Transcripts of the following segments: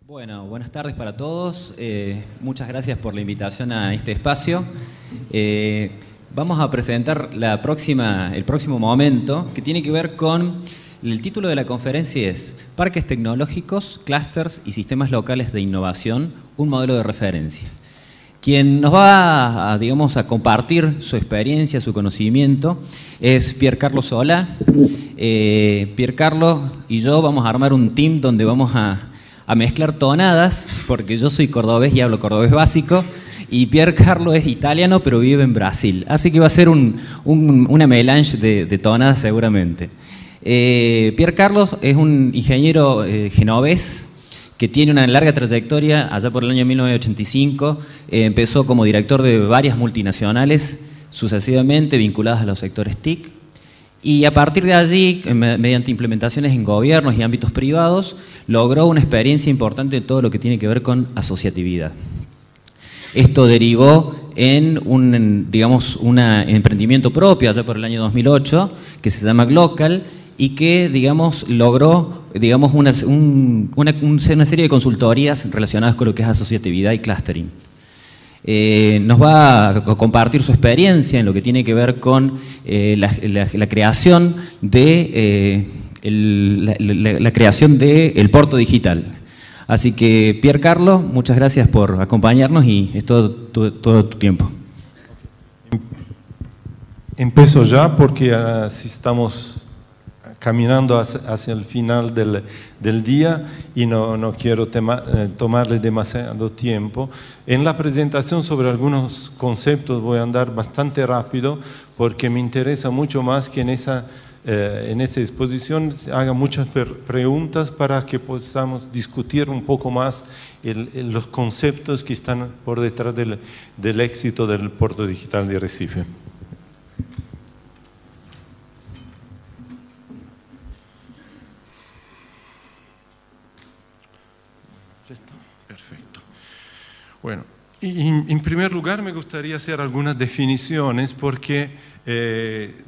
Bueno, buenas tardes para todos. Muchas gracias por la invitación a este espacio. Vamos a presentar el próximo momento, que tiene que ver con el título de la conferencia es Parques tecnológicos, clústeres y sistemas locales de innovación, un modelo de referencia. Quien nos va a compartir su experiencia, su conocimiento, es Piercarlo Solà. Piercarlo y yo vamos a armar un team donde vamos a mezclar tonadas, porque yo soy cordobés y hablo cordobés básico, y Piercarlo es italiano, pero vive en Brasil. Así que va a ser una melange de tonadas seguramente. Piercarlo es un ingeniero genovés, que tiene una larga trayectoria. Allá por el año 1985 empezó como director de varias multinacionales, sucesivamente vinculadas a los sectores TIC, y a partir de allí, mediante implementaciones en gobiernos y ámbitos privados, logró una experiencia importante en todo lo que tiene que ver con asociatividad. Esto derivó en un emprendimiento propio allá por el año 2008, que se llama Glocal, y que, logró, una serie de consultorías relacionadas con lo que es asociatividad y clustering. Nos va a compartir su experiencia en lo que tiene que ver con la creación de el Porto Digital. Así que, Piercarlo, muchas gracias por acompañarnos y es todo tu tiempo. Empiezo ya porque así estamos caminando hacia el final del día y no quiero tomarle demasiado tiempo. En la presentación sobre algunos conceptos voy a andar bastante rápido porque me interesa mucho más que en esa exposición haga muchas preguntas para que podamos discutir un poco más los conceptos que están por detrás del éxito del Puerto Digital de Recife. Perfecto. Bueno, en primer lugar me gustaría hacer algunas definiciones porque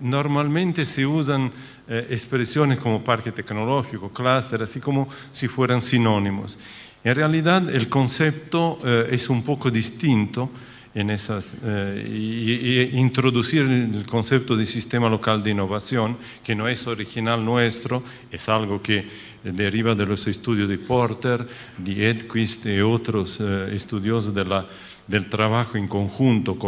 normalmente se usan expresiones como parque tecnológico, clúster, así como si fueran sinónimos. En realidad el concepto es un poco distinto y introducir el concepto de sistema local de innovación, que no es original nuestro, es algo que deriva de los estudios de Porter, de Edquist y otros estudiosos del trabajo en conjunto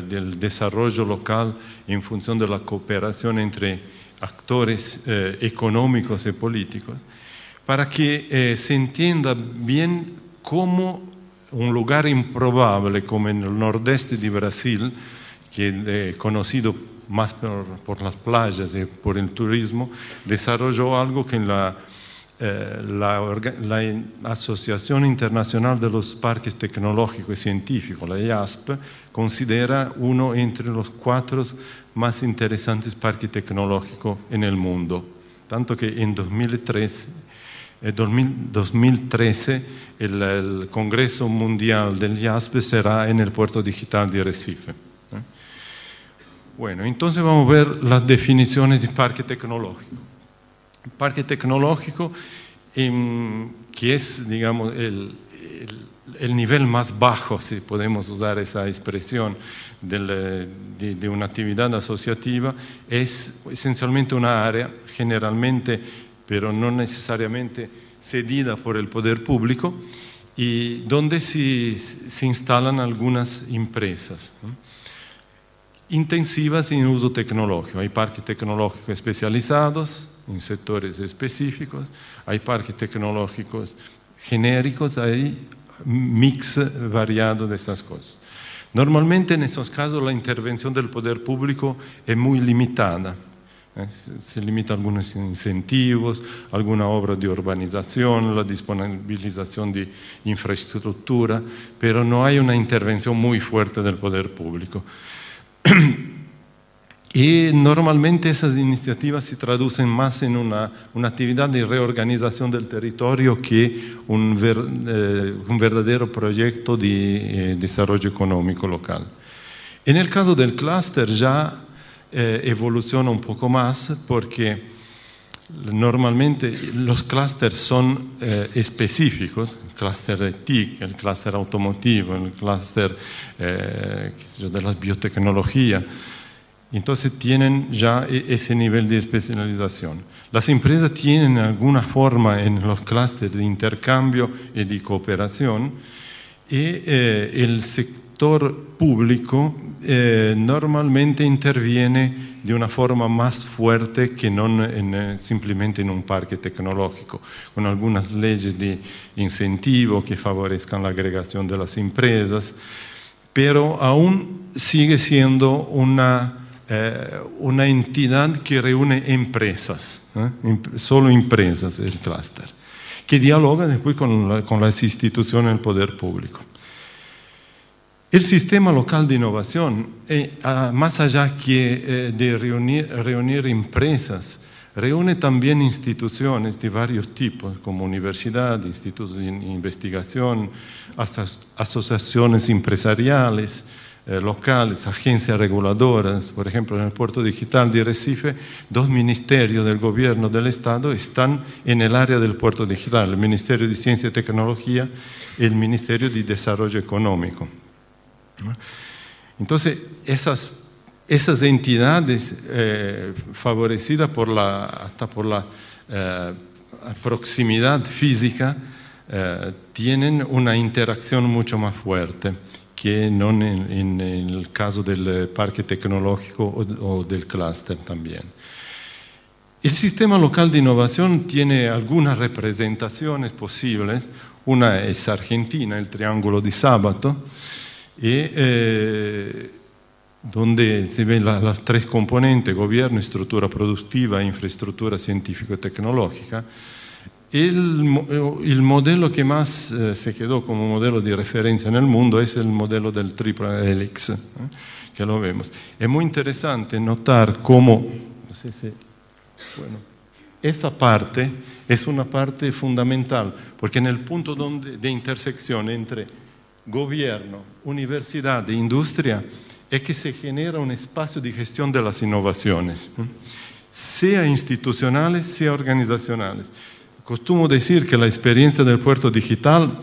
del desarrollo local en función de la cooperación entre actores económicos y políticos, para que se entienda bien cómo un lugar improbable como en el nordeste de Brasil, que conocido más por las playas y por el turismo, desarrolló algo que en la Asociación Internacional de los Parques Tecnológicos y Científicos, la IASP, considera uno entre los 4 más interesantes parques tecnológicos en el mundo. Tanto que en 2013 el Congreso Mundial del IASP será en el Puerto Digital de Recife. Bueno, entonces vamos a ver las definiciones de parque tecnológico. Parque tecnológico, que es, digamos, el nivel más bajo, si podemos usar esa expresión, de una actividad asociativa, es esencialmente una área, generalmente, pero no necesariamente cedida por el poder público, y donde se instalan algunas empresas, ¿no?, intensivas en uso tecnológico. Hay parques tecnológicos especializados en sectores específicos, hay parques tecnológicos genéricos, hay mix variado de esas cosas. Normalmente en esos casos la intervención del poder público es muy limitada. Se limita a algunos incentivos, alguna obra de urbanización, la disponibilización de infraestructura, pero no hay una intervención muy fuerte del poder público. Y normalmente esas iniciativas se traducen más en una actividad de reorganización del territorio que un verdadero proyecto de desarrollo económico local. En el caso del clúster ya evoluciona un poco más porque Normalmente los clústeres son específicos, el clúster de TIC, el clúster automotivo, el clúster de la biotecnología. Entonces tienen ya ese nivel de especialización. Las empresas tienen alguna forma en los clústeres de intercambio y de cooperación, y el sector público normalmente interviene de una forma más fuerte que no simplemente en un parque tecnológico, con algunas leyes de incentivo que favorezcan la agregación de las empresas, pero aún sigue siendo una entidad que reúne empresas, solo empresas, el clúster, que dialoga después con las instituciones del poder público. El sistema local de innovación, más allá que de reunir empresas, reúne también instituciones de varios tipos, como universidades, institutos de investigación, asociaciones empresariales, locales, agencias reguladoras. Por ejemplo, en el Puerto Digital de Recife, 2 ministerios del gobierno del Estado están en el área del Puerto Digital, el Ministerio de Ciencia y Tecnología y el Ministerio de Desarrollo Económico. Entonces, esas entidades favorecidas hasta por la proximidad física tienen una interacción mucho más fuerte que no en el caso del parque tecnológico o del clúster también. El sistema local de innovación tiene algunas representaciones posibles. Una es Argentina, el Triángulo de Sábato, donde se ven las 3 componentes: gobierno, estructura productiva e infraestructura científico-tecnológica. El modelo que más se quedó como modelo de referencia en el mundo es el modelo del triple helix, que lo vemos. Es muy interesante notar cómo, no sé si, bueno, esa parte es una parte fundamental, porque en el punto de intersección entre gobierno, universidad e industria es que se genera un espacio de gestión de las innovaciones, sea institucionales, sea organizacionales. Costumo decir que la experiencia del Puerto Digital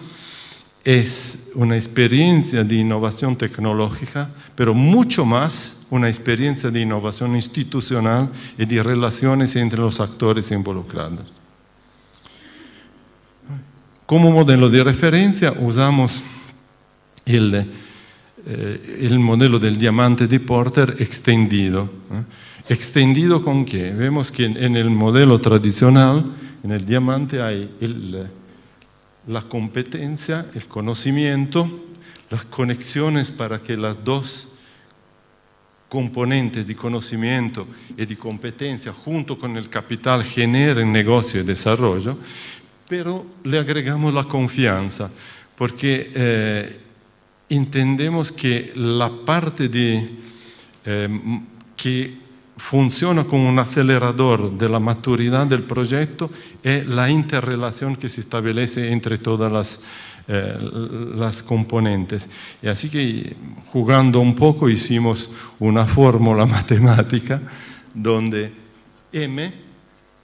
es una experiencia de innovación tecnológica, pero mucho más una experiencia de innovación institucional y de relaciones entre los actores involucrados. Como modelo de referencia usamos el modelo del diamante de Porter extendido. ¿Extendido con qué? Vemos que en el modelo tradicional, en el diamante hay la competencia, el conocimiento, las conexiones para que las 2 componentes de conocimiento y de competencia junto con el capital generen negocio y desarrollo, pero le agregamos la confianza, porque entendemos que la parte que funciona como un acelerador de la maturidad del proyecto es la interrelación que se establece entre todas las componentes. Y así que, jugando un poco, hicimos una fórmula matemática donde M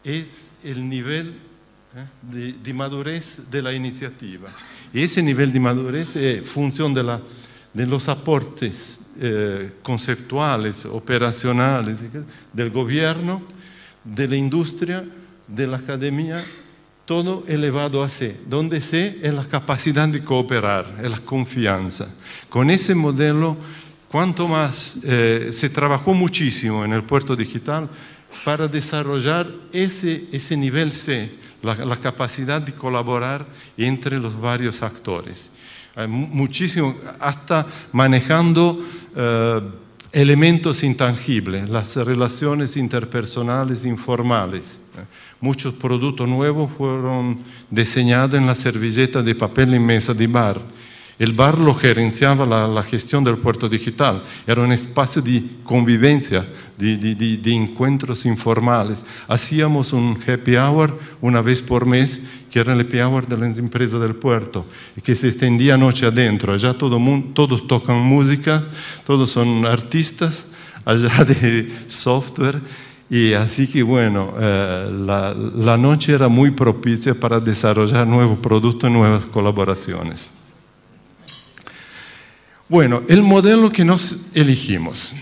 es el nivel de madurez de la iniciativa. Y ese nivel de madurez es función de los aportes conceptuales, operacionales del gobierno, de la industria, de la academia, todo elevado a C, donde C es la capacidad de cooperar, es la confianza. Con ese modelo, cuanto más se trabajó muchísimo en el Puerto Digital para desarrollar ese nivel C, la capacidad de colaborar entre los varios actores. Muchísimo, hasta manejando elementos intangibles, las relaciones interpersonales informales. Muchos productos nuevos fueron diseñados en la servilleta de papel en mesa de bar. El bar lo gerenciaba la gestión del Puerto Digital. Era un espacio de convivencia, de encuentros informales. Hacíamos un happy hour una vez por mes, que era el happy hour de las empresas del puerto, y que se extendía noche adentro. Allá todos tocan música, todos son artistas, allá de software, Y así que bueno, la noche era muy propicia para desarrollar nuevos productos y nuevas colaboraciones. Bueno, el modelo que nos elegimos,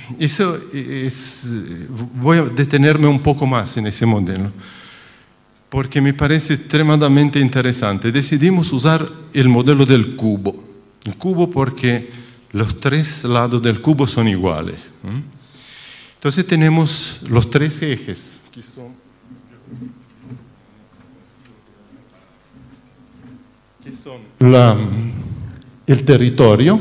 voy a detenerme un poco más en ese modelo, porque me parece extremadamente interesante. Decidimos usar el modelo del cubo. El cubo porque los tres lados del cubo son iguales. Entonces tenemos los tres ejes, que son el territorio,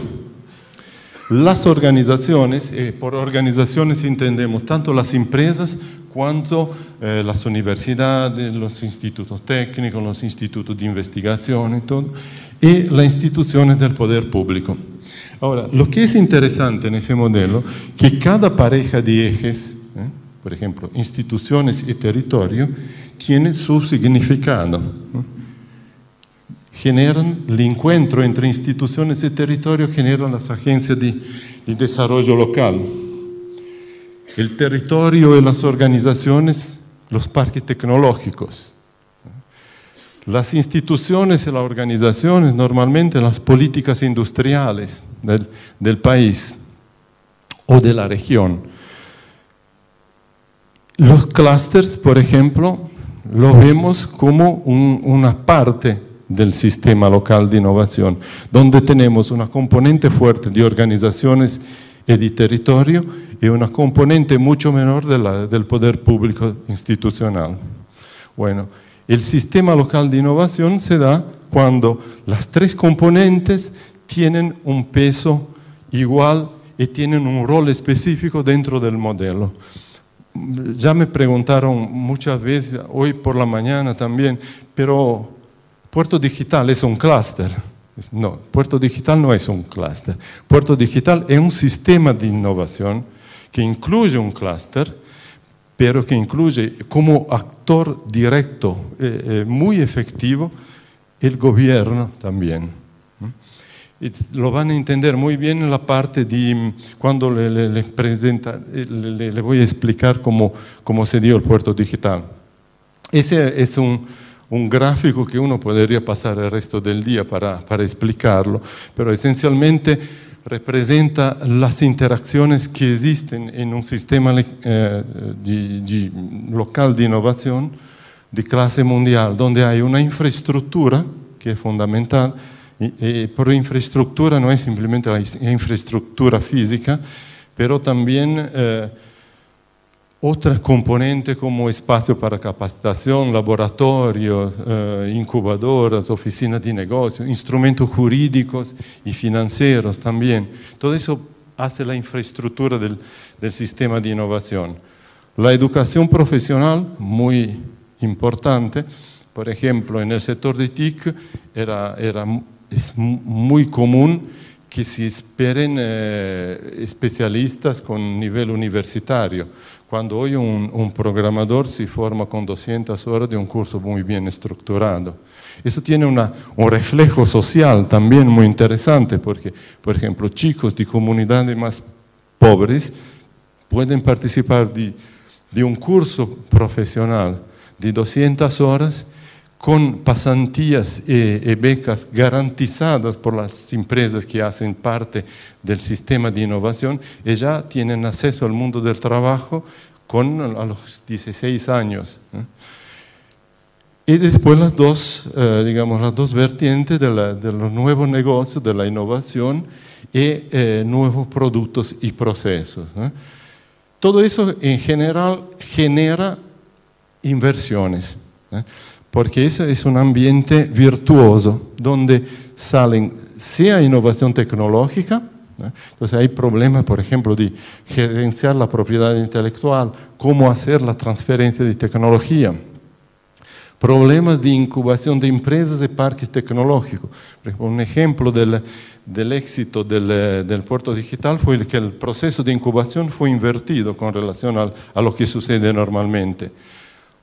las organizaciones, por organizaciones entendemos tanto las empresas cuanto las universidades, los institutos técnicos, los institutos de investigación y todo, y las instituciones del poder público. Ahora, lo que es interesante en ese modelo, que cada pareja de ejes, por ejemplo, instituciones y territorio, tiene su significado. Generan el encuentro entre instituciones y territorio, generan las agencias de desarrollo local. El territorio y las organizaciones, los parques tecnológicos. Las instituciones y las organizaciones, normalmente las políticas industriales del país o de la región. Los clústeres, por ejemplo, lo vemos como una parte del sistema local de innovación, donde tenemos una componente fuerte de organizaciones y de territorio y una componente mucho menor del poder público institucional. Bueno, el sistema local de innovación se da cuando las tres componentes tienen un peso igual y tienen un rol específico dentro del modelo. Ya me preguntaron muchas veces, hoy por la mañana también, pero Puerto Digital es un clúster. No, Puerto Digital no es un clúster. Puerto Digital es un sistema de innovación que incluye un clúster, pero que incluye como actor directo muy efectivo el gobierno también. Y lo van a entender muy bien en la parte de cuando le voy a explicar cómo se dio el Puerto Digital. Ese es un gráfico que uno podría pasar el resto del día para explicarlo, pero esencialmente representa las interacciones que existen en un sistema local de innovación de clase mundial, donde hay una infraestructura que es fundamental. Por infraestructura no es simplemente la infraestructura física, pero también otra componente como espacio para capacitación, laboratorios, incubadoras, oficinas de negocio, instrumentos jurídicos y financieros también. Todo eso hace la infraestructura del sistema de innovación. La educación profesional, muy importante. Por ejemplo, en el sector de TIC es muy común que se esperen especialistas con nivel universitario, cuando hoy un programador se forma con 200 horas de un curso muy bien estructurado. Eso tiene un reflejo social también muy interesante, porque, por ejemplo, chicos de comunidades más pobres pueden participar de un curso profesional de 200 horas con pasantías y becas garantizadas por las empresas que hacen parte del sistema de innovación y ya tienen acceso al mundo del trabajo a los 16 años. Y después las dos vertientes de los nuevos negocios, de la innovación y nuevos productos y procesos. Todo eso en general genera inversiones. Porque ese es un ambiente virtuoso donde salen sea innovación tecnológica, entonces hay problemas, por ejemplo, de gerenciar la propiedad intelectual, cómo hacer la transferencia de tecnología, problemas de incubación de empresas y parques tecnológicos. Por ejemplo, un ejemplo del éxito del Puerto Digital fue que el proceso de incubación fue invertido con relación a lo que sucede normalmente.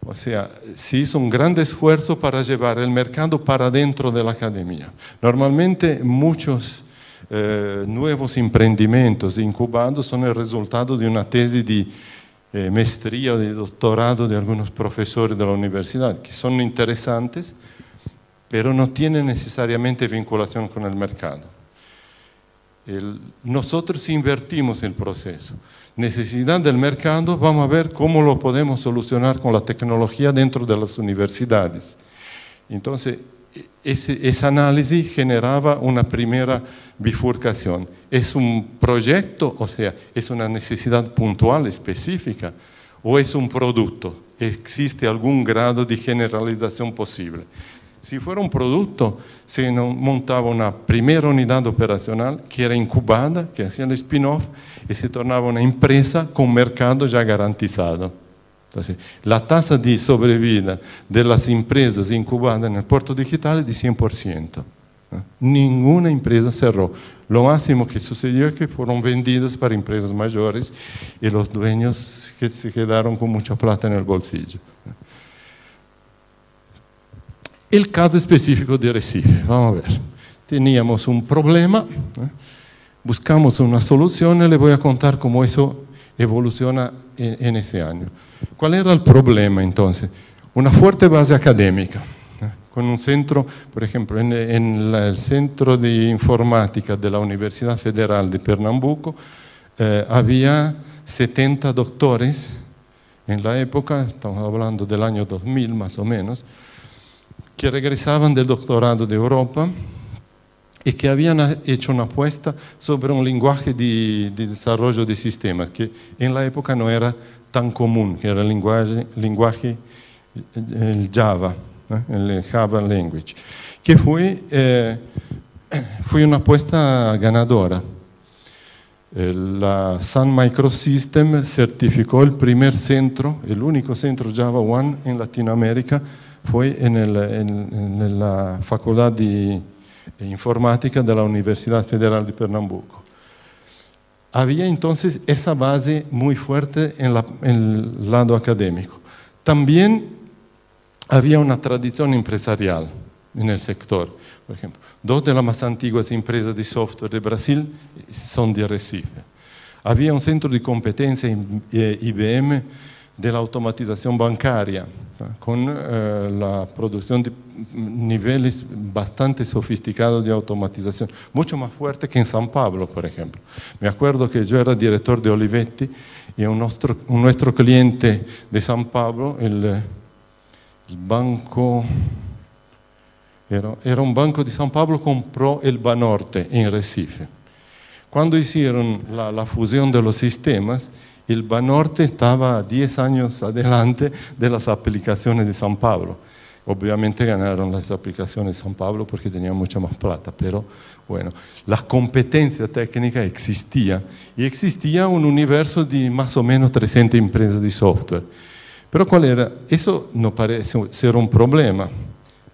O sea, se hizo un gran esfuerzo para llevar el mercado para dentro de la academia. Normalmente muchos nuevos emprendimientos incubados son el resultado de una tesis maestría o de doctorado de algunos profesores de la universidad, que son interesantes, pero no tienen necesariamente vinculación con el mercado. Nosotros invertimos el proceso. Necesidad del mercado, vamos a ver cómo lo podemos solucionar con la tecnología dentro de las universidades. Entonces, ese análisis generaba una primera bifurcación. ¿Es un proyecto, o sea, es una necesidad puntual, específica, o es un producto? ¿Existe algún grado de generalización posible? Si fuera un producto, se montaba una primera unidad operacional que era incubada, que hacía el spin-off, y se tornaba una empresa con mercado ya garantizado. Entonces, la tasa de sobrevida de las empresas incubadas en el puerto digital es de 100%. Ninguna empresa cerró. Lo máximo que sucedió es que fueron vendidas para empresas mayores y los dueños que se quedaron con mucha plata en el bolsillo. El caso específico de Recife, vamos a ver. Teníamos un problema, buscamos una solución y le voy a contar cómo eso evoluciona en ese año. ¿Cuál era el problema entonces? Una fuerte base académica, con un centro, por ejemplo, en el Centro de Informática de la Universidad Federal de Pernambuco, había 70 doctores en la época, estamos hablando del año 2000 más o menos, que regresaban del doctorado de Europa y que habían hecho una apuesta sobre un lenguaje de desarrollo de sistemas que en la época no era tan común, que era el lenguaje el Java, el Java Language, que fue una apuesta ganadora. La Sun Microsystems certificó el primer centro, el único centro Java One en Latinoamérica, fue en la Facultad de Informática de la Universidad Federal de Pernambuco. Había entonces esa base muy fuerte en el lado académico. También había una tradición empresarial en el sector. Por ejemplo, dos de las más antiguas empresas de software de Brasil son de Recife. Había un centro de competencia IBM de la automatización bancaria, con la producción de niveles bastante sofisticados de automatización, mucho más fuerte que en San Pablo, por ejemplo. Me acuerdo que yo era director de Olivetti y nuestro cliente de San Pablo, el banco, era un banco de San Pablo, compró el Banorte en Recife. Cuando hicieron la fusión de los sistemas, el Banorte estaba 10 años adelante de las aplicaciones de San Pablo. Obviamente ganaron las aplicaciones de San Pablo porque tenían mucha más plata, pero bueno, la competencia técnica existía y existía un universo de más o menos 300 empresas de software. Pero ¿cuál era? Eso no parece ser un problema,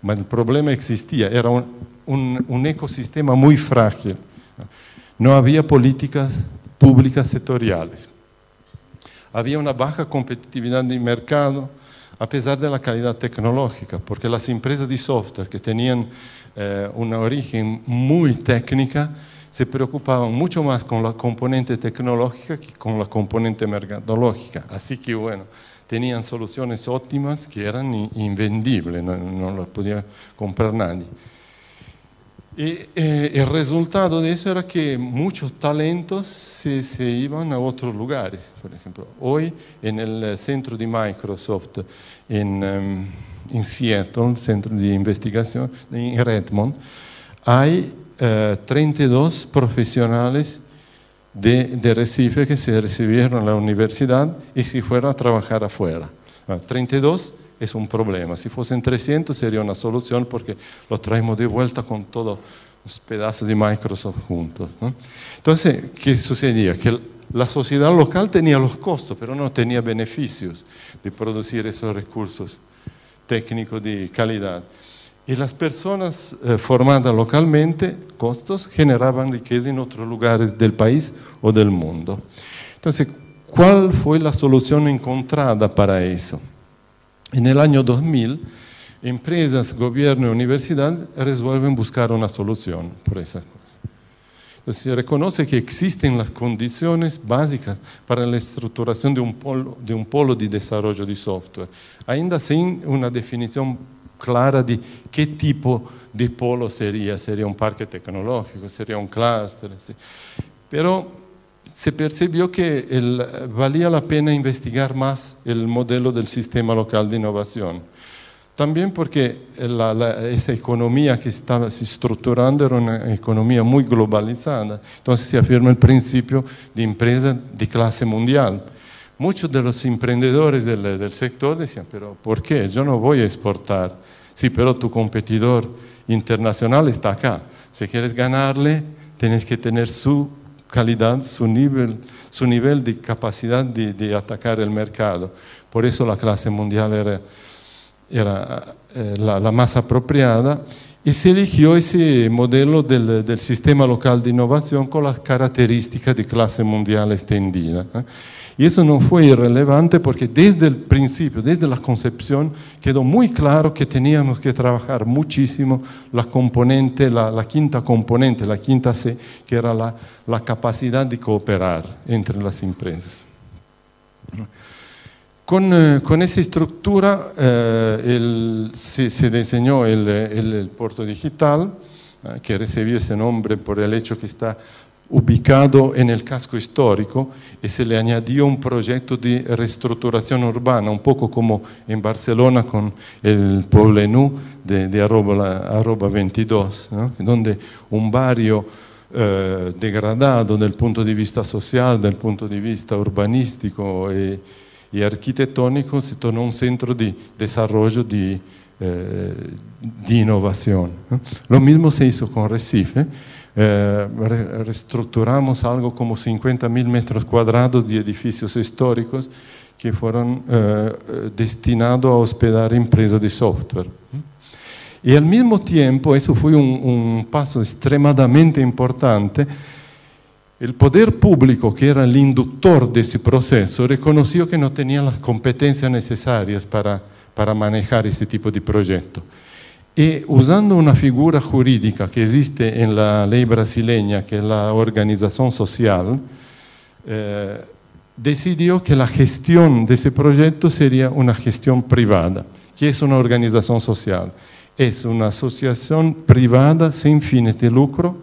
pero el problema existía, era un ecosistema muy frágil. No había políticas públicas sectoriales. Había una baja competitividad de mercado, a pesar de la calidad tecnológica, porque las empresas de software que tenían una origen muy técnica se preocupaban mucho más con la componente tecnológica que con la componente mercadológica. Así que, bueno, tenían soluciones óptimas que eran invendibles, no las podía comprar nadie. Y el resultado de eso era que muchos talentos se iban a otros lugares. Por ejemplo, hoy en el centro de Microsoft en Seattle, centro de investigación en Redmond, hay 32 profesionales de Recife que se recibieron en la universidad y se fueron a trabajar afuera. 32 es un problema. Si fuesen 300 sería una solución porque lo traemos de vuelta con todos los pedazos de Microsoft juntos, ¿no? Entonces, ¿qué sucedía? Que la sociedad local tenía los costos, pero no tenía beneficios de producir esos recursos técnicos de calidad. Y las personas formadas localmente, costos, generaban riqueza en otros lugares del país o del mundo. Entonces, ¿cuál fue la solución encontrada para eso? En el año 2000, empresas, gobierno y universidad resuelven buscar una solución por esa cosa. Entonces, se reconoce que existen las condiciones básicas para la estructuración de un polo de desarrollo de software, ainda sin una definición clara de qué tipo de polo sería un parque tecnológico, sería un clúster, ¿sí? Pero se percibió que valía la pena investigar más el modelo del sistema local de innovación. También porque esa economía que estaba se estructurando era una economía muy globalizada, entonces se afirma el principio de empresa de clase mundial. Muchos de los emprendedores del sector decían, pero ¿por qué? Yo no voy a exportar. Sí, pero tu competidor internacional está acá. Si quieres ganarle, tienes que tener su calidad, su nivel de capacidad de atacar el mercado. Por eso la clase mundial era la más apropiada y se eligió ese modelo del sistema local de innovación con las características de clase mundial extendida. Y eso no fue irrelevante porque desde el principio, desde la concepción, quedó muy claro que teníamos que trabajar muchísimo la componente, la quinta componente, la quinta C, que era la capacidad de cooperar entre las empresas. Con esa estructura se diseñó el puerto digital, que recibió ese nombre por el hecho que está ubicado en el casco histórico y se le añadió un proyecto de reestructuración urbana, un poco como en Barcelona con el Poblenou de arroba 22, ¿no? Donde un barrio degradado del punto de vista social, del punto de vista urbanístico y arquitectónico se tornó un centro de desarrollo de innovación, ¿no? Lo mismo se hizo con Recife. Reestructuramos algo como 50.000 metros cuadrados de edificios históricos que fueron destinados a hospedar empresas de software. Y al mismo tiempo, eso fue un paso extremadamente importante, el poder público, que era el inductor de ese proceso, reconoció que no tenía las competencias necesarias para manejar ese tipo de proyecto. Y usando una figura jurídica que existe en la ley brasileña, que es la organización social, decidió que la gestión de ese proyecto sería una gestión privada. ¿Qué es una organización social? Es una asociación privada sin fines de lucro.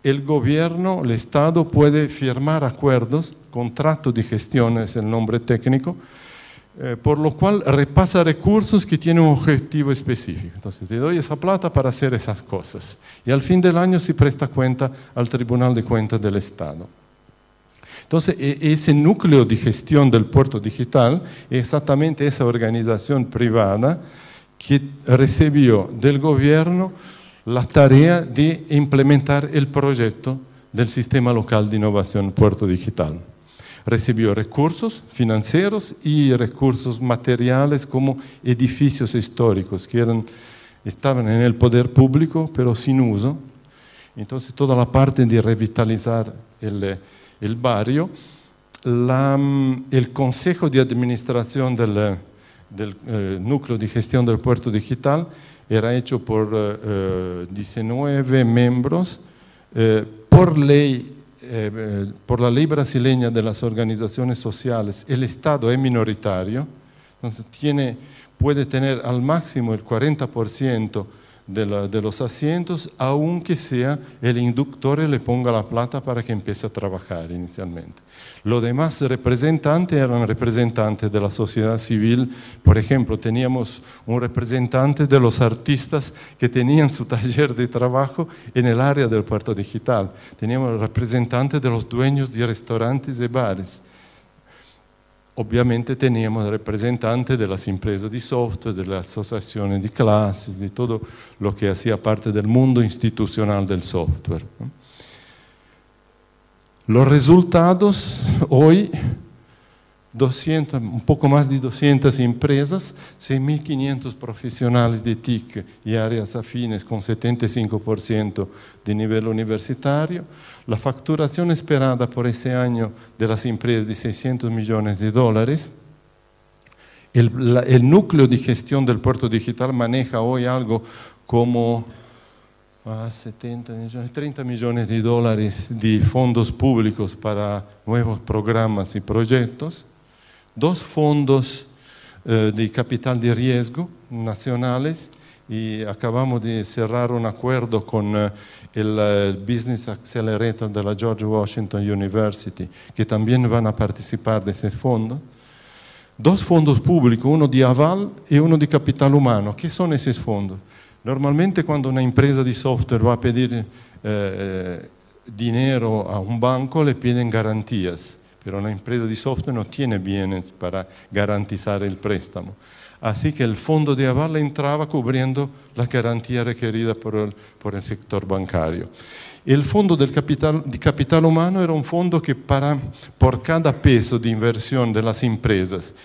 El gobierno, el Estado puede firmar acuerdos, contrato de gestión es el nombre técnico, por lo cual repasa recursos que tienen un objetivo específico. Entonces, te doy esa plata para hacer esas cosas. Y al fin del año se presta cuenta al Tribunal de Cuentas del Estado. Entonces, ese núcleo de gestión del puerto digital es exactamente esa organización privada que recibió del gobierno la tarea de implementar el proyecto del Sistema Local de Innovación Puerto Digital. Recibió recursos financieros y recursos materiales como edificios históricos que estaban en el poder público pero sin uso. Entonces toda la parte de revitalizar el barrio, el Consejo de Administración del Núcleo de Gestión del Puerto Digital era hecho por 19 miembros por ley. Por la ley brasileña de las organizaciones sociales, el Estado es minoritario, entonces puede tener al máximo el 40% de los asientos, aunque sea el inductor y le ponga la plata para que empiece a trabajar inicialmente. Los demás representantes eran representantes de la sociedad civil. Por ejemplo, teníamos un representante de los artistas que tenían su taller de trabajo en el área del puerto digital. Teníamos representantes de los dueños de restaurantes y bares. Obviamente teníamos representantes de las empresas de software, de las asociaciones de clases, de todo lo que hacía parte del mundo institucional del software. Los resultados, hoy, un poco más de 200 empresas, 6.500 profesionales de TIC y áreas afines con 75% de nivel universitario. La facturación esperada por ese año de las empresas de $600 millones. El núcleo de gestión del puerto digital maneja hoy algo como a 70 millones, 30 millones de dólares de fondos públicos para nuevos programas y proyectos, 2 fondos de capital de riesgo nacionales, y acabamos de cerrar un acuerdo con el Business Accelerator de la George Washington University, que también van a participar de ese fondo. 2 fondos públicos, uno de aval y uno de capital humano. ¿Qué son esos fondos? Normalmente cuando una empresa de software va a pedir dinero a un banco, le piden garantías, pero una empresa de software no tiene bienes para garantizar el préstamo. Así que el fondo de aval entraba cubriendo la garantía requerida por el sector bancario. El fondo de capital humano era un fondo que por cada peso de inversión de las empresas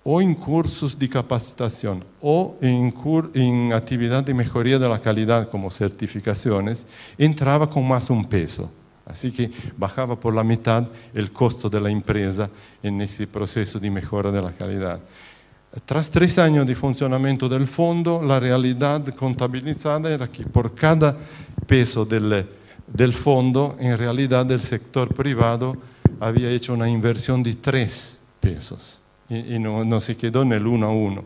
o en cursos de capacitación o en actividad de mejoría de la calidad como certificaciones, entraba con más un peso. Así que bajaba por la mitad el costo de la empresa en ese proceso de mejora de la calidad. Tras 3 años de funcionamiento del fondo, la realidad contabilizada era que por cada peso del fondo, en realidad el sector privado había hecho una inversión de 3 pesos. Y no se quedó en el 1 a 1,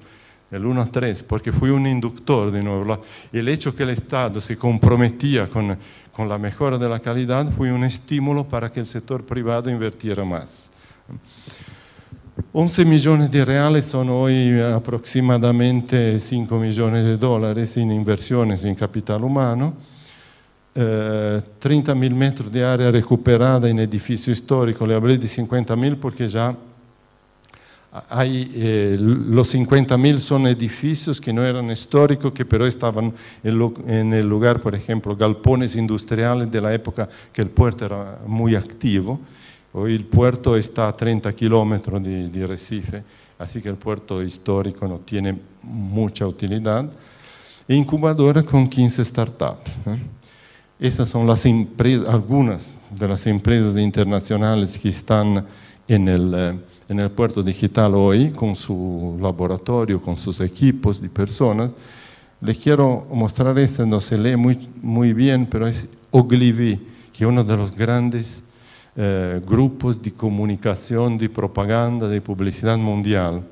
el 1 a 3, porque fue un inductor de nuevo. El hecho que el Estado se comprometía con la mejora de la calidad fue un estímulo para que el sector privado invirtiera más. 11 millones de reales son hoy aproximadamente 5 millones de dólares en inversiones en capital humano, 30.000 metros de área recuperada en edificio histórico. Le hablé de 50.000 porque ya los 50.000 son edificios que no eran históricos, que pero estaban en el lugar, por ejemplo, galpones industriales de la época que el puerto era muy activo. Hoy el puerto está a 30 kilómetros de Recife, así que el puerto histórico no tiene mucha utilidad. E incubadora con 15 startups. Esas son las empresas, algunas de las empresas internacionales que están en el puerto digital hoy, con su laboratorio, con sus equipos de personas. Les quiero mostrar esta, no se lee muy bien, pero es Ogilvy, que es uno de los grandes grupos de comunicación, de propaganda, de publicidad mundial.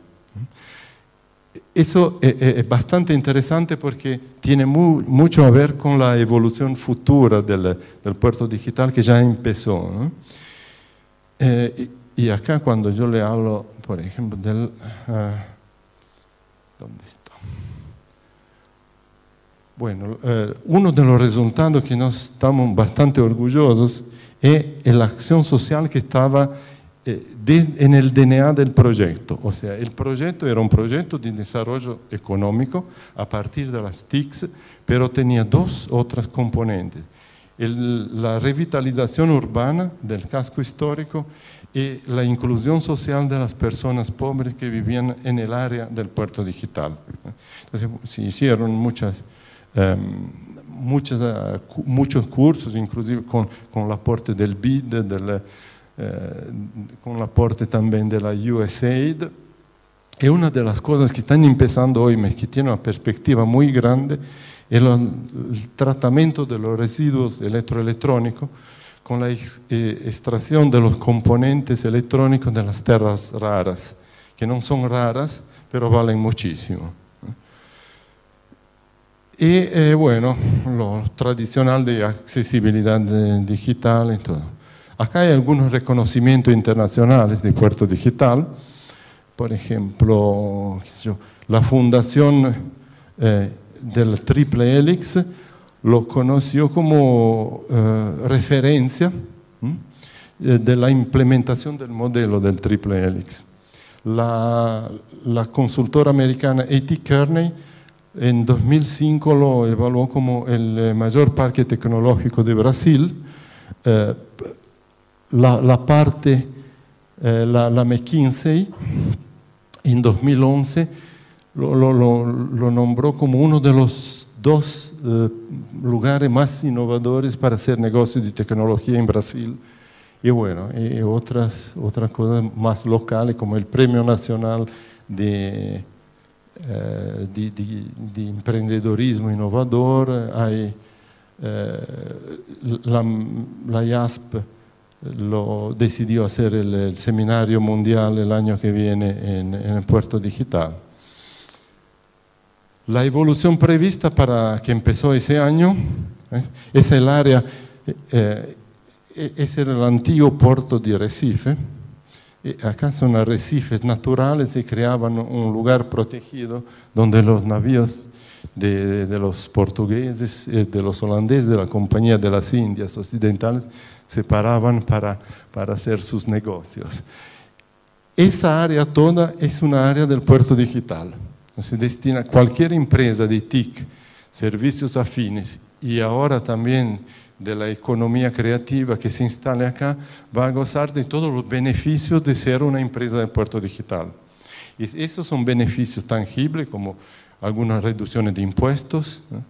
Eso es bastante interesante porque tiene mucho a ver con la evolución futura del puerto digital que ya empezó, ¿no? Y acá cuando yo le hablo, por ejemplo, ¿dónde está? Bueno, uno de los resultados que nos estamos bastante orgullosos es la acción social que estaba en el DNA del proyecto. O sea, el proyecto era un proyecto de desarrollo económico a partir de las TICs, pero tenía 2 otras componentes. La revitalización urbana del casco histórico y la inclusión social de las personas pobres que vivían en el área del puerto digital. Entonces, se hicieron muchos cursos, inclusive con el aporte del BID, con el aporte también de la USAID. Y una de las cosas que están empezando hoy, que tiene una perspectiva muy grande, es el tratamiento de los residuos electroelectrónicos con la extracción de los componentes electrónicos de las tierras raras, que no son raras, pero valen muchísimo. Y bueno, lo tradicional de accesibilidad digital y todo. Acá hay algunos reconocimientos internacionales de puerto digital. Por ejemplo, la fundación del Triple Helix lo conoció como referencia de la implementación del modelo del Triple Helix. La consultora americana A.T. Kearney en 2005 lo evaluó como el mayor parque tecnológico de Brasil. La McKinsey en 2011 lo nombró como uno de los 2 lugares más innovadores para hacer negocios de tecnología en Brasil. Y bueno, otras cosas más locales como el Premio Nacional de di imprendedorismo innovador. La IASP lo decidió hacer el seminario mundial el año que viene en el Puerto Digital. La evolución prevista para que empezó ese año es el área, es el antiguo puerto de Recife. Acá son arrecifes naturales y creaban un lugar protegido donde los navíos de los portugueses, de los holandeses, de la Compañía de las Indias Occidentales, se paraban para hacer sus negocios. Esa área toda es una área del puerto digital. Se destina a cualquier empresa de TIC, servicios afines y ahora también de la economía creativa que se instale acá, va a gozar de todos los beneficios de ser una empresa del puerto digital. Y esos son beneficios tangibles como algunas reducciones de impuestos, ¿no?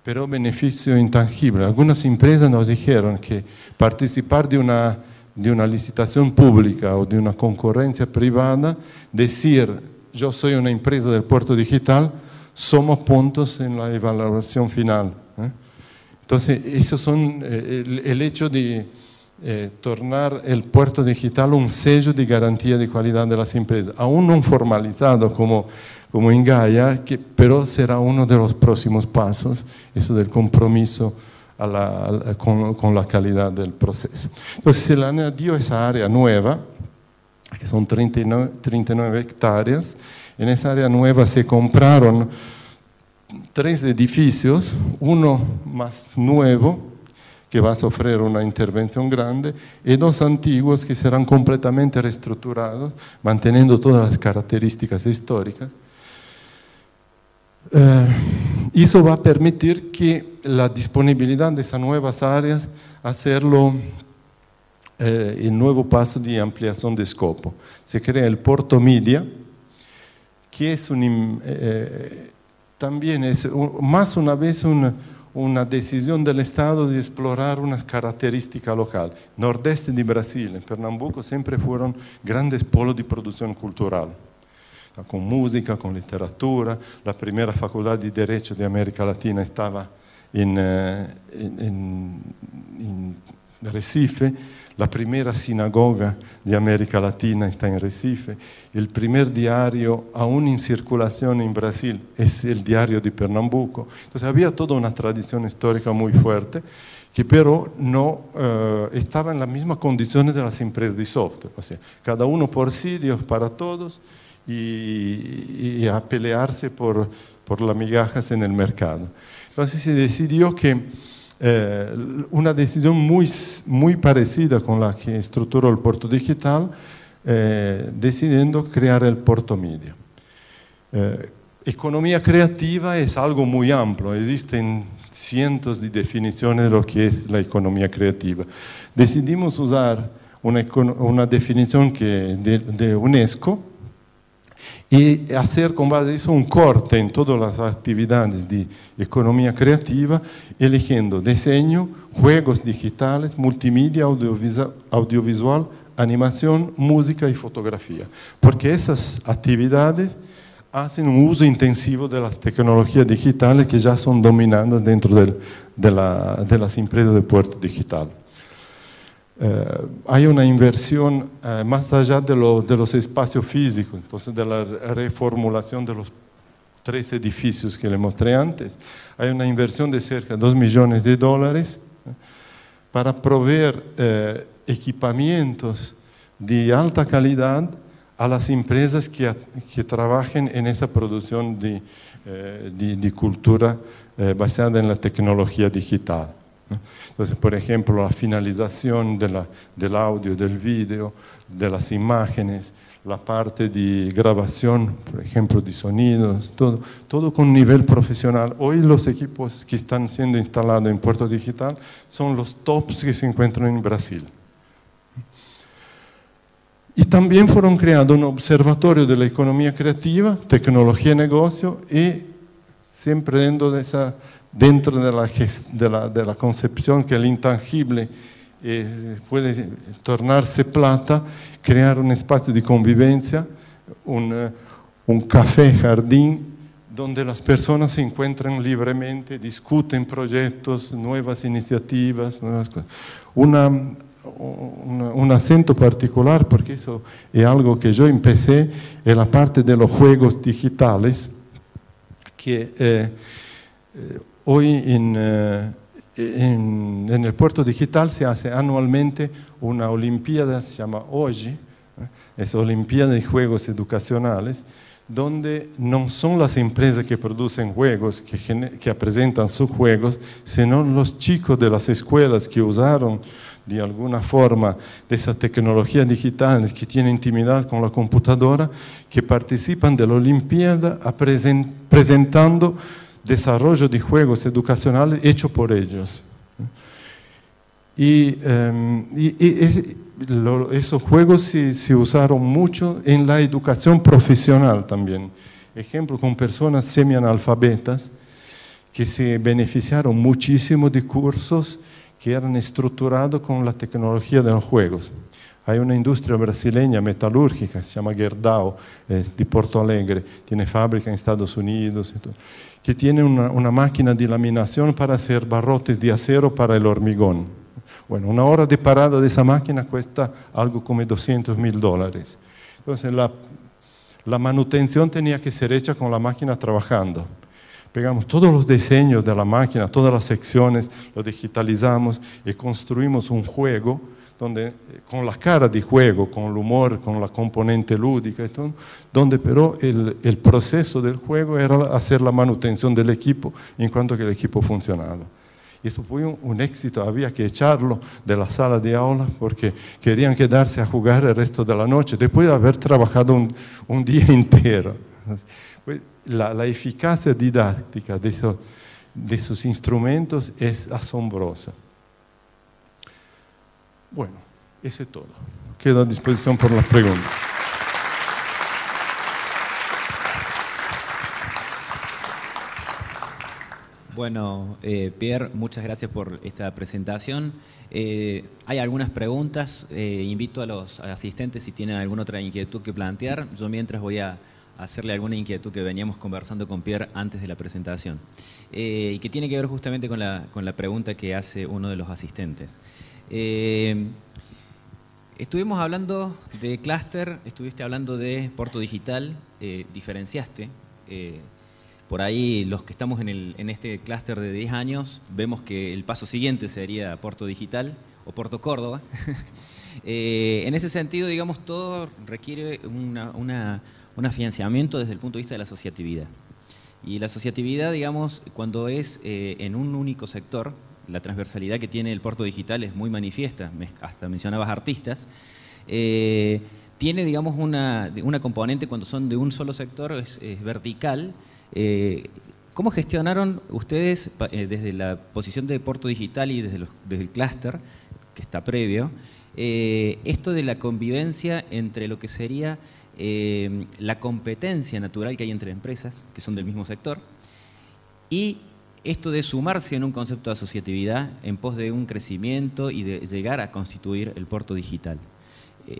Pero beneficio intangible. Algunas empresas nos dijeron que participar de una licitación pública o de una concurrencia privada, decir yo soy una empresa del puerto digital, somos puntos en la evaluación final. Entonces, esos son el hecho de tornar el puerto digital un sello de garantía de calidad de las empresas, aún no formalizado como en Gaia, pero será uno de los próximos pasos, eso del compromiso con la calidad del proceso. Entonces, se le añadió esa área nueva, que son 39 hectáreas. En esa área nueva se compraron 3 edificios, uno más nuevo, que va a sufrir una intervención grande, y 2 antiguos que serán completamente reestructurados, manteniendo todas las características históricas. Eso va a permitir que la disponibilidad de esas nuevas áreas, hacerlo el nuevo paso de ampliación de escopo. Se crea el Porto Media, que es también es más una vez una decisión del Estado de explorar una característica local. Nordeste de Brasil, en Pernambuco, siempre fueron grandes polos de producción cultural, con música, con literatura. La primera facultad de Derecho de América Latina estaba en Recife. La primera sinagoga de América Latina está en Recife. El primer diario aún en circulación en Brasil es el Diario de Pernambuco. Entonces había toda una tradición histórica muy fuerte, que pero no estaba en las mismas condiciones de las empresas de software. O sea, cada uno por sí, Dios para todos, y a pelearse por las migajas en el mercado. Entonces se decidió que una decisión muy parecida con la que estructuró el Puerto Digital, decidiendo crear el Porto Media. Economía creativa es algo muy amplio, existen cientos de definiciones de lo que es la economía creativa. Decidimos usar una definición de UNESCO, y hacer con base a eso un corte en todas las actividades de economía creativa, eligiendo diseño, juegos digitales, multimedia, audiovisual, animación, música y fotografía. Porque esas actividades hacen un uso intensivo de las tecnologías digitales que ya son dominadas dentro de las empresas de puerto digital. Hay una inversión más allá de los espacios físicos, entonces de la reformulación de los 3 edificios que le mostré antes. Hay una inversión de cerca de $2 millones para proveer equipamientos de alta calidad a las empresas que trabajen en esa producción de cultura basada en la tecnología digital. Entonces, por ejemplo, la finalización del audio, del vídeo, de las imágenes, la parte de grabación, por ejemplo, de sonidos, todo con nivel profesional. Hoy los equipos que están siendo instalados en Puerto Digital son los tops que se encuentran en Brasil. Y también fueron creados un observatorio de la economía creativa, tecnología y negocio, y siempre dentro de la concepción que el intangible puede tornarse plata, crear un espacio de convivencia, un café jardín donde las personas se encuentran libremente, discuten proyectos, nuevas iniciativas, nuevas cosas. Un acento particular, porque eso es algo que yo empecé en la parte de los juegos digitales, que hoy en el Puerto Digital se hace anualmente una olimpiada, se llama OGI, es Olimpiada de Juegos Educacionales, donde no son las empresas que producen juegos, que presentan sus juegos, sino los chicos de las escuelas que usaron de alguna forma de esa tecnología digital, que tienen intimidad con la computadora, que participan de la Olimpiada presentando desarrollo de juegos educacionales hechos por ellos. Esos juegos se usaron mucho en la educación profesional también. Ejemplo, con personas semianalfabetas que se beneficiaron muchísimo de cursos que eran estructurados con la tecnología de los juegos. Hay una industria brasileña metalúrgica, se llama Gerdau, de Porto Alegre, tiene fábrica en Estados Unidos, que tiene una máquina de laminación para hacer barrotes de acero para el hormigón. Bueno, una hora de parada de esa máquina cuesta algo como $200.000. Entonces, la manutención tenía que ser hecha con la máquina trabajando. Pegamos todos los diseños de la máquina, todas las secciones, lo digitalizamos y construimos un juego donde, con la cara de juego, con el humor, con la componente lúdica, y todo, donde pero el proceso del juego era hacer la manutención del equipo en cuanto que el equipo funcionaba. Y eso fue un éxito, había que echarlo de la sala de aula porque querían quedarse a jugar el resto de la noche, después de haber trabajado un día entero. La eficacia didáctica de esos instrumentos es asombrosa. Bueno, eso es todo. Quedo a disposición por las preguntas. Bueno, Pierre, muchas gracias por esta presentación. Hay algunas preguntas. Invito a los asistentes si tienen alguna otra inquietud que plantear. Yo mientras voy a hacerle alguna inquietud que veníamos conversando con Pierre antes de la presentación. Y que tiene que ver justamente con la pregunta que hace uno de los asistentes. Estuvimos hablando de clúster, estuviste hablando de Porto Digital, diferenciaste. Por ahí los que estamos en este clúster de 10 años, vemos que el paso siguiente sería Porto Digital o Porto Córdoba. En ese sentido, digamos, todo requiere un afianzamiento desde el punto de vista de la asociatividad. Y la asociatividad, digamos, cuando es en un único sector, la transversalidad que tiene el Porto Digital es muy manifiesta, hasta mencionabas artistas, tiene, digamos, una componente cuando son de un solo sector, es vertical. ¿Cómo gestionaron ustedes desde la posición de Porto Digital y desde el clúster, que está previo, esto de la convivencia entre lo que sería la competencia natural que hay entre empresas, que son del mismo sector, y esto de sumarse en un concepto de asociatividad en pos de un crecimiento y de llegar a constituir el Porto Digital?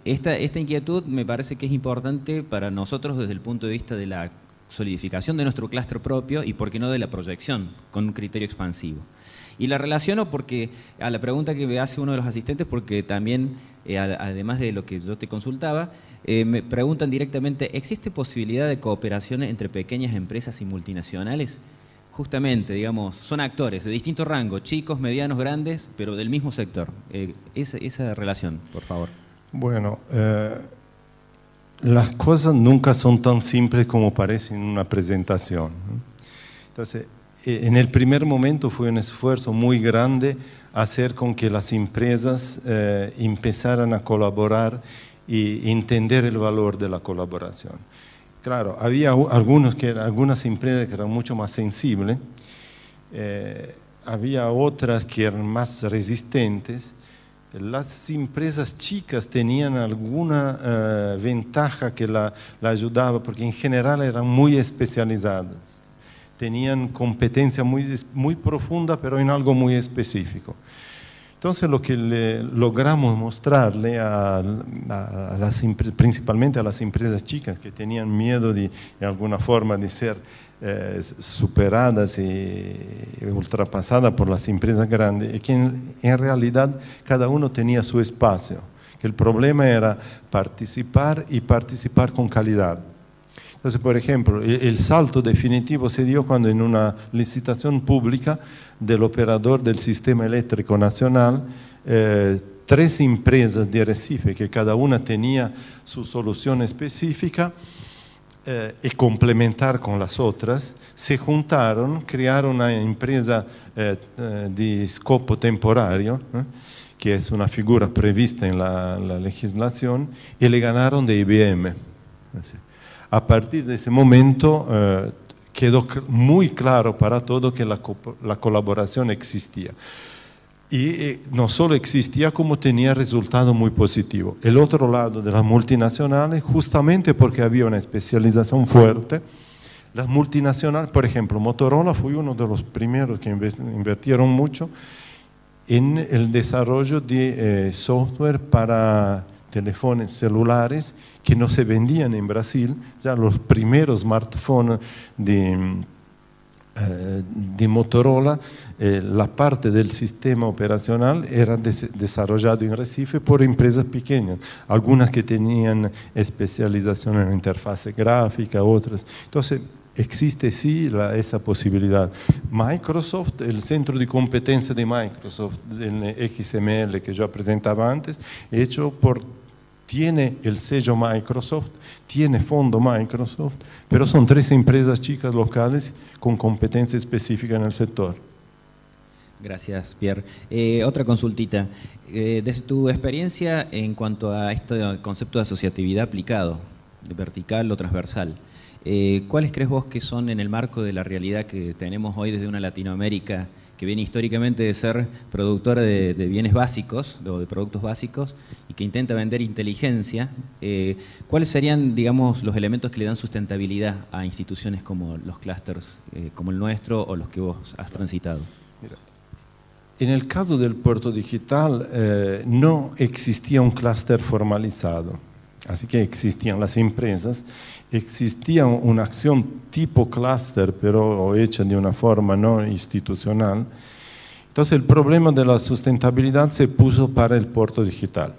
Esta inquietud me parece que es importante para nosotros desde el punto de vista de la solidificación de nuestro clúster propio y, por qué no, de la proyección con un criterio expansivo. Y la relaciono porque a la pregunta que me hace uno de los asistentes, porque también, además de lo que yo te consultaba, me preguntan directamente, ¿existe posibilidad de cooperación entre pequeñas empresas y multinacionales? Justamente, digamos, son actores de distinto rango, chicos, medianos, grandes, pero del mismo sector. Esa relación, por favor. Bueno, las cosas nunca son tan simples como parecen en una presentación. Entonces, en el primer momento fue un esfuerzo muy grande hacer con que las empresas empezaran a colaborar y entender el valor de la colaboración. Claro, había algunas empresas que eran mucho más sensibles, había otras que eran más resistentes. Las empresas chicas tenían alguna ventaja que la ayudaba, porque en general eran muy especializadas. Tenían competencia muy profunda, pero en algo muy específico. Entonces lo que logramos mostrarle principalmente a las empresas chicas que tenían miedo de alguna forma de ser superadas y ultrapasadas por las empresas grandes, es que en realidad cada uno tenía su espacio, que el problema era participar y participar con calidad. Entonces, por ejemplo, el salto definitivo se dio cuando en una licitación pública del operador del sistema eléctrico nacional, 3 empresas de Recife, que cada una tenía su solución específica y complementar con las otras, se juntaron, crearon una empresa de scopo temporario, que es una figura prevista en la legislación, y le ganaron de IBM. A partir de ese momento quedó muy claro para todos que la colaboración existía. Y no solo existía, como tenía resultado muy positivo. El otro lado de las multinacionales, justamente porque había una especialización fuerte, las multinacionales, por ejemplo, Motorola fue uno de los primeros que invirtieron mucho en el desarrollo de software para teléfonos celulares que no se vendían en Brasil. Ya los primeros smartphones de Motorola, la parte del sistema operacional era desarrollado en Recife por empresas pequeñas, algunas que tenían especialización en interfase gráfica, otras. Entonces, existe sí esa posibilidad. Microsoft, el centro de competencia de Microsoft, el XML que yo presentaba antes, tiene el sello Microsoft, tiene fondo Microsoft, pero son 3 empresas chicas locales con competencia específica en el sector. Gracias, Pierre. Otra consultita. Desde tu experiencia en cuanto a este concepto de asociatividad aplicado, de vertical o transversal, ¿cuáles crees vos que son en el marco de la realidad que tenemos hoy desde una Latinoamérica que viene históricamente de ser productora de bienes básicos, o de productos básicos, y que intenta vender inteligencia? ¿Cuáles serían, digamos, los elementos que le dan sustentabilidad a instituciones como los clústeres, como el nuestro o los que vos has transitado? Mira, en el caso del puerto digital no existía un clúster formalizado, así que existían las empresas, existía una acción tipo clúster, pero hecha de una forma no institucional. Entonces el problema de la sustentabilidad se puso para el puerto digital.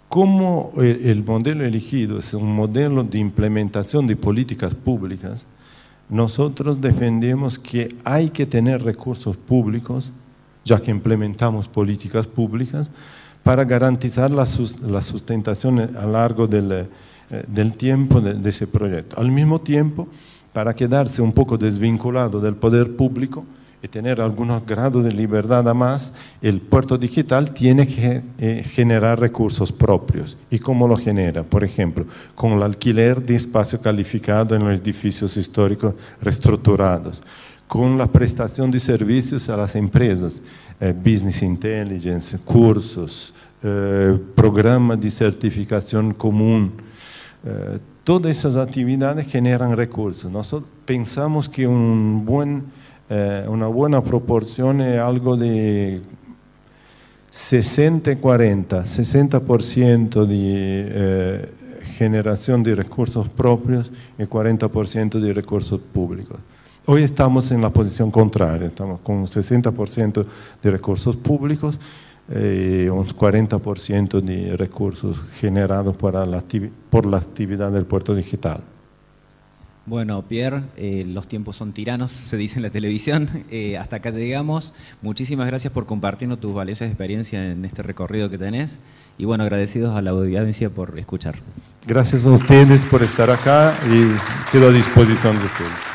Como el modelo elegido es un modelo de implementación de políticas públicas, nosotros defendemos que hay que tener recursos públicos, ya que implementamos políticas públicas, para garantizar la sustentación a lo largo del tiempo de ese proyecto. Al mismo tiempo, para quedarse un poco desvinculado del poder público y tener algunos grados de libertad a más, el puerto digital tiene que generar recursos propios. ¿Y cómo lo genera? Por ejemplo, con el alquiler de espacio calificado en los edificios históricos reestructurados, con la prestación de servicios a las empresas, business intelligence, cursos, programas de certificación común. Todas esas actividades generan recursos. Nosotros pensamos que una buena proporción es algo de 60-40, 60% de generación de recursos propios y 40% de recursos públicos. Hoy estamos en la posición contraria, estamos con 60% de recursos públicos y un 40% de recursos generados por la actividad del puerto digital. Bueno, Pierre, los tiempos son tiranos, se dice en la televisión. Hasta acá llegamos. Muchísimas gracias por compartirnos tus valiosas experiencias en este recorrido que tenés. Y bueno, agradecidos a la audiencia por escuchar. Gracias a ustedes por estar acá y quedo a disposición de ustedes.